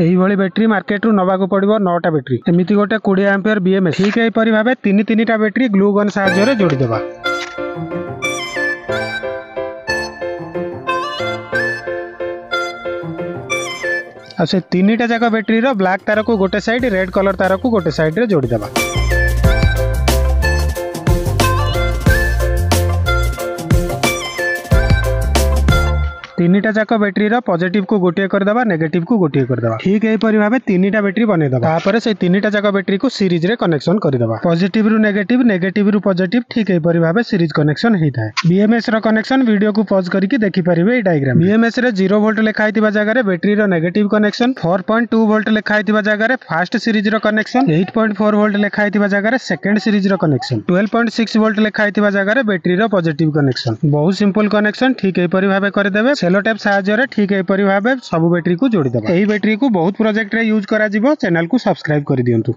एही भली battery market रु नबाकू पड़िबो 9टा बैटरी। एमिति गोटे 20 एम्पियर बीएमएस ठीक एहीपरि भाबे तीन टा बैटरी ग्लू गन साहाय्य रे जोड़ी देबा। आ से तीनटा जाक बैटरी रो ब्लैक तार को गोटे साइड रेड कलर तार को गोटे साइड रे जोड़ी देबा। तीनटा जाक बैटरी रो पॉजिटिव को गोटे कर देबा नेगेटिव को गोटे कर देबा। ठीक एहीपरि भाबे तीनटा बैटरी बने देबा। तापर से तीनटा जाक बैटरी को सीरीज रे कनेक्शन कर देबा। पॉजिटिव रु नेगेटिव नेगेटिव रु पॉजिटिव ठीक एहीपरि भाबे सीरीज कनेक्शन हेइथाय। बीएमएस रो कनेक्शन वीडियो को पॉज करके देखि परिबे ए डायग्राम। बीएमएस रे 0 वोल्ट लिखा हितबा जगह रे बैटरी रो नेगेटिव कनेक्शन, 4.2 वोल्ट लिखा हितबा जगह रे फर्स्ट सीरीज रो कनेक्शन, 8.4 वोल्ट लिखा हितबा जगह रे सेकंड सीरीज रो कनेक्शन, 12.6 वोल्ट लिखा हितबा जगह रे बैटरी रो पॉजिटिव कनेक्शन। बहुत सिंपल कनेक्शन ठीक एहीपरि भाबे कर देबे। सेलो टेप साहाय्य रे ठीक एहीपरि भाबे सब बैटरी को जोड़ी देबा। एही बैटरी को बहुत प्रोजेक्ट रे यूज करा जिवो। चैनल को सब्सक्राइब कर दियंतु।